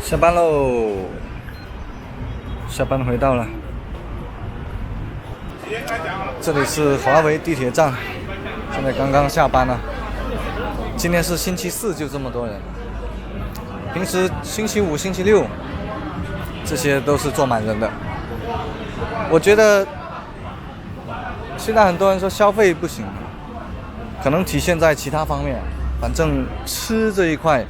下班嘍，下班回到了，这里是华為地鐵站，現在剛剛下班了。今天是星期四，就這麼多人。平時星期五、星期六，這些都是坐滿人的。我覺得現在很多人說消費不行，可能體現在其他方面，反正吃這一塊。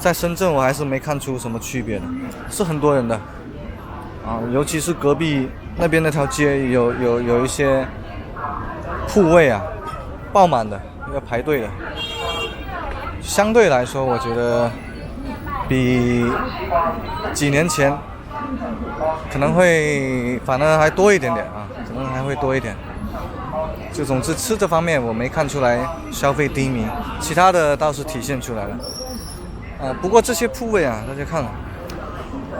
在深圳我還是沒看出什麼區別的，是很多人的啊，尤其是隔壁那邊那條街有一些鋪位啊，爆滿的，要排隊的。相對來說，我覺得比幾年前可能會反而還多一點點啊，可能還會多一點。就總之吃這方面我沒看出來消費低迷，其他的倒是體現出來了。不過這些鋪位啊，大家看，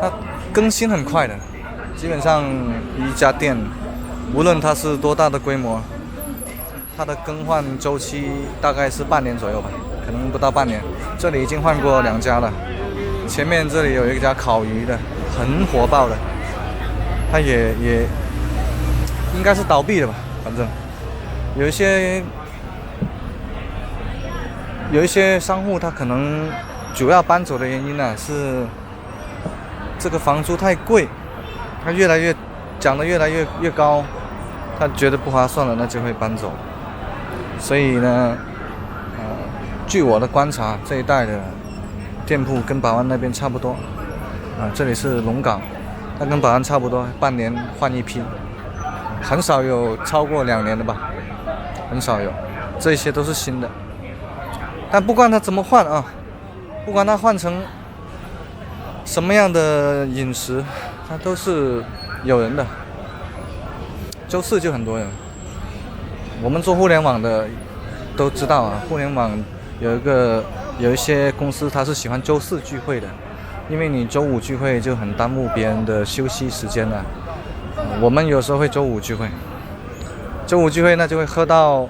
它更新很快的，基本上一家店，無論它是多大的規模，它的更換周期大概是半年左右吧，可能不到半年。這裡已經換過2家了，前面這裡有一家烤魚的，很火爆的，它也應該是倒閉了吧，反正有一些商戶他可能。主要搬走的原因呢，是這個房租太貴，他漲得越來越高，他覺得不划算了，那就會搬走。所以呢，據我的觀察，這一帶的店鋪跟寶安那邊差不多，這裡是龍崗，它跟寶安差不多，半年換一批，很少有超過2年的吧，很少有，這些都是新的。但不管它怎麼換啊。不管它換成什麼樣的飲食，它都是有人的。週四就很多人。我們做互聯網的都知道啊，互聯網有一些公司它是喜歡週四聚會的，因為你週五聚會就很耽誤別人的休息時間了。我們有時候會週五聚會，週五聚會那就會喝到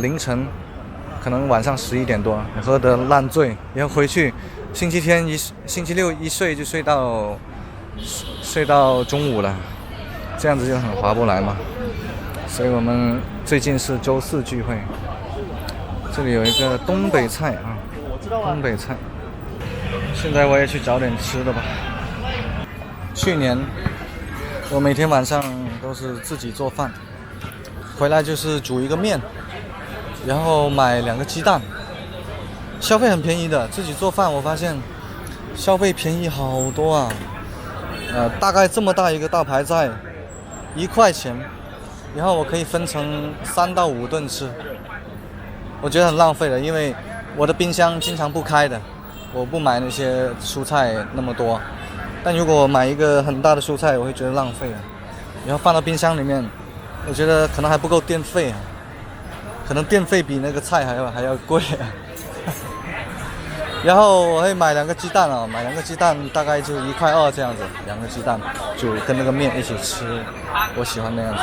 凌晨。可能晚上11點多，喝得爛醉，然後回去，星期六一睡就睡到中午了，這樣子就很划不來嘛。所以我們最近是週四聚會。這裡有一個東北菜啊，東北菜。現在我也去找點吃的吧。去年我每天晚上都是自己做飯，回來就是煮一個麵。然後買2個雞蛋，消費很便宜的。自己做飯我發現消費便宜好多啊，大概這麼大一個大白菜1塊錢，然後我可以分成3到5頓吃。我覺得很浪費了，因為我的冰箱經常不開的，我不買那些蔬菜那麼多。但如果我買一個很大的蔬菜，我會覺得浪費了，然後放到冰箱裡面，我覺得可能還不夠電費啊。可能電費比那個菜還要貴啊。然後我會買2個雞蛋啊，買2個雞蛋大概就1塊2這樣子，2個雞蛋就跟那個麵一起吃，我喜歡那樣子。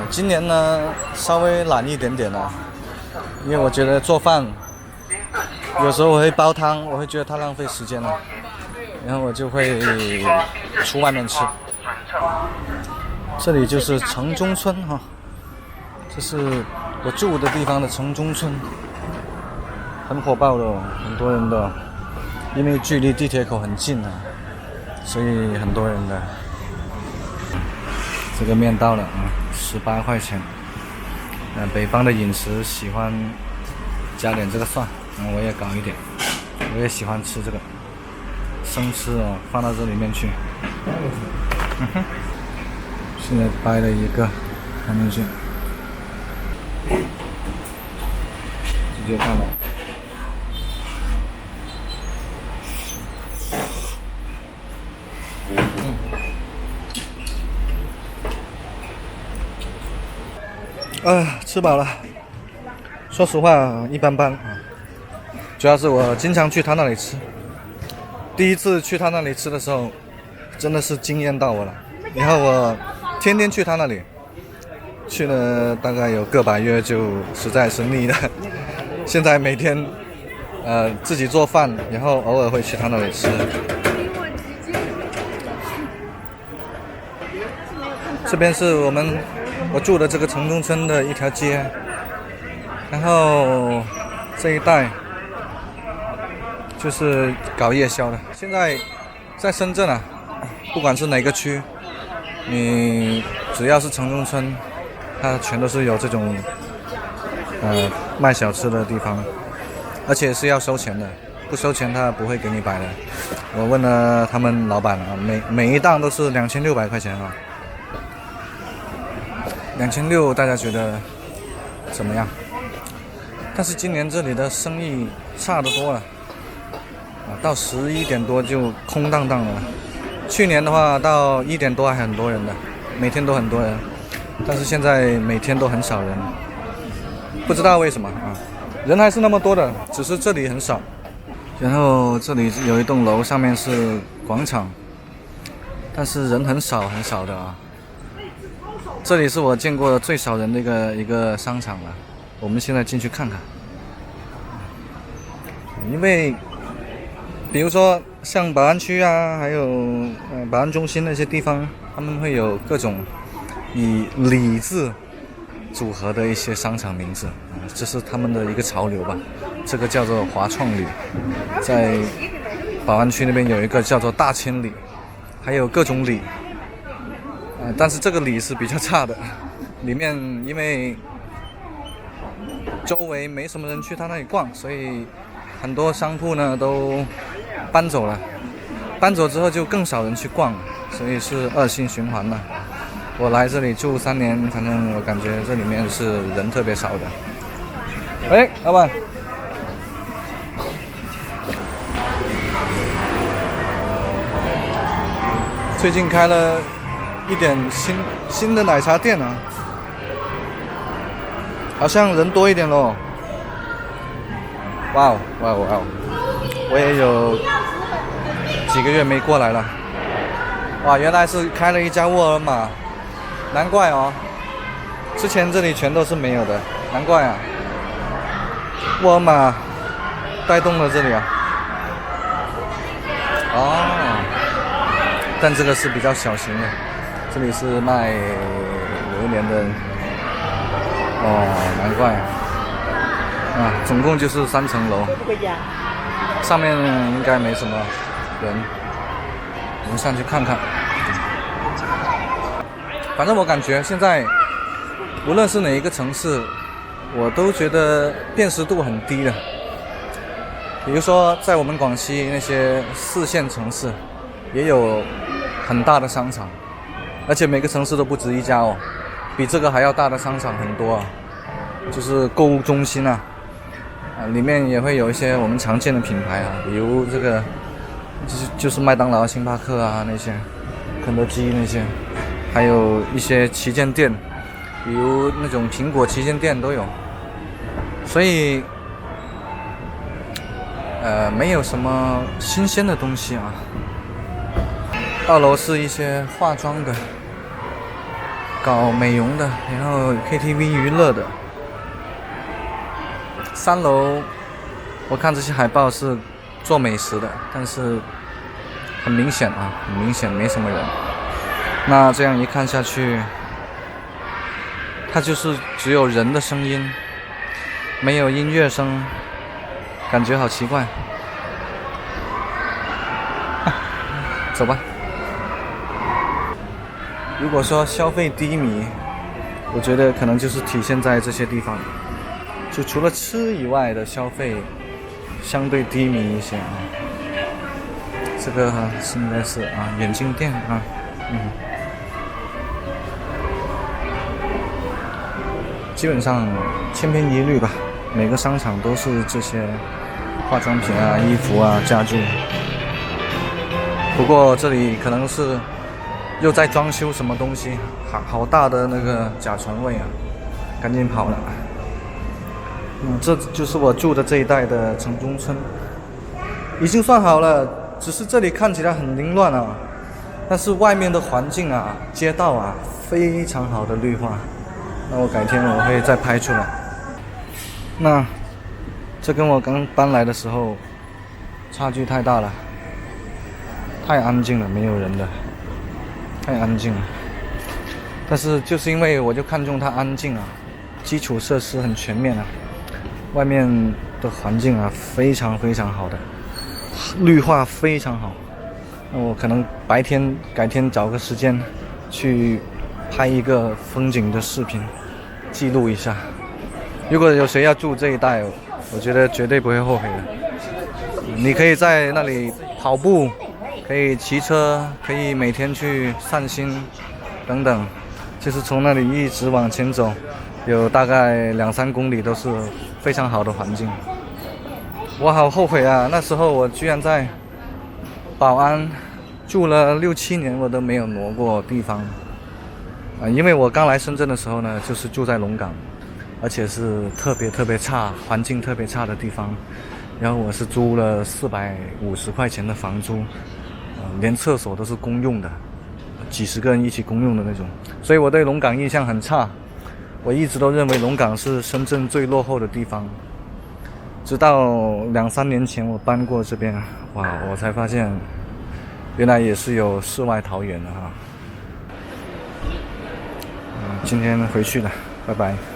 今年呢稍微懶一點點了，因為我覺得做飯有時候我會煲湯，我會覺得太浪費時間了，然後我就會出外面吃。這裡就是城中村哈，這是我住的地方的城中村，很火爆的哦，很多人的，因為距離地鐵口很近啊，所以很多人的。這個麵到了啊，18塊錢。北方的飲食喜歡加點這個蒜，我也搞一點，我也喜歡吃這個，生吃哦，放到這裡面去。現在掰了一個放進去。直接看了，吃飽了。說實話，一般般啊。主要是我經常去他那裡吃，第一次去他那裡吃的時候，真的是驚豔到我了。然後我天天去他那裡。去了大概有個把月，就實在是膩了。現在每天自己做飯，然後偶爾會去他那裡吃。這邊是我住的這個城中村的一條街，然後這一帶就是搞夜宵的。現在在深圳啊，不管是哪個區，你只要是城中村，它全都是有這種賣小吃的地方，而且是要收錢的，不收錢他不會給你擺的。我問了他們老闆啊，每一檔都是2600塊錢啊。2600大家覺得怎麼樣？但是今年這裡的生意差得多了啊，到11點多就空蕩蕩了。去年的話到1點多還很多人的，每天都很多人，但是現在每天都很少人，不知道為什麼啊？人還是那麼多的，只是這裡很少。然後這裡有一棟樓，上面是廣場，但是人很少很少的啊。這裡是我見過的最少人的一個商場了，我們現在進去看看。因為比如說像寶安區啊，還有寶安中心那些地方，他們會有各種以里字組合的一些商場名字，這是他們的一個潮流吧。這個叫做華創里，在寶安區那邊有一個叫做大千里，還有各種里。但是這個里是比較差的，裡面因為周圍沒什麼人去他那裡逛，所以很多商鋪呢都搬走了，搬走之後就更少人去逛，所以是惡性循環了。我來這裡住3年，反正我感覺這裡面是人特別少的。喂，老闆，最近開了一點新的奶茶店啊，好像人多一點咯。哇哦哇哦哇哦！我也有幾個月沒過來了。哇，原來是開了一家沃爾瑪，難怪哦，之前這裡全都是沒有的，難怪啊。沃爾瑪帶動了這裡啊。哦，但這個是比較小型的。這裡是賣榴蓮的，哦，難怪啊！總共就是3層樓，上面應該沒什麼人，我們上去看看。反正我感覺現在無論是哪一個城市，我都覺得辨識度很低的。比如說在我們廣西那些4線城市，也有很大的商場。而且每個城市都不止一家哦，比這個還要大的商場很多啊，就是購物中心啊，裡面也會有一些我們常見的品牌啊，比如這個就是麥當勞、星巴克啊那些，肯德基那些，還有一些旗艦店，比如那種蘋果旗艦店都有，所以沒有什麼新鮮的東西啊。2樓是一些化妝的，搞美容的，然後 KTV 娛樂的。3樓我看這些海報是做美食的，但是很明顯啊，很明顯沒什麼人。那這樣一看下去，它就是只有人的聲音，沒有音樂聲，感覺好奇怪。走吧。如果說消費低迷，我覺得可能就是體現在這些地方，就除了吃以外的消費相對低迷一些啊。這個應該是啊眼鏡店啊，基本上千篇一律吧，每個商場都是這些化妝品啊、衣服啊、家具。不過這裡可能是又在裝修什麼東西，好大的那個甲醛味啊，趕緊跑了。這就是我住的這一帶的城中村，已經算好了，只是這裡看起來很凌亂啊，但是外面的環境啊、街道啊，非常好的綠化。那我改天我會再拍出來。那這跟我剛搬來的時候差距太大了，太安靜了，没有人的，太安靜了。但是就是因为我就看中它安静啊，基礎設施很全面啊，外面的環境啊非常非常好的，綠化非常好。那我可能改天找個時間去拍一個風景的視頻，記錄一下。如果有誰要住這一帶，我覺得絕對不會後悔的。你可以在那裡跑步，可以騎車，可以每天去散心等等，就是從那裡一直往前走，有大概2-3公里都是非常好的環境。我好後悔啊，那時候我居然在寶安住了6-7年，我都沒有挪過地方。因為我剛來深圳的時候呢，就是住在龍崗，而且是特別差，環境特別差的地方。然後我是租了450塊錢的房租，連廁所都是公用的，幾十個人一起公用的那種，所以我對龍崗印象很差。我一直都認為龍崗是深圳最落後的地方，直到2-3年前我搬過這邊，哇，我才發現原來也是有世外桃源的哈。今天回去了，拜拜。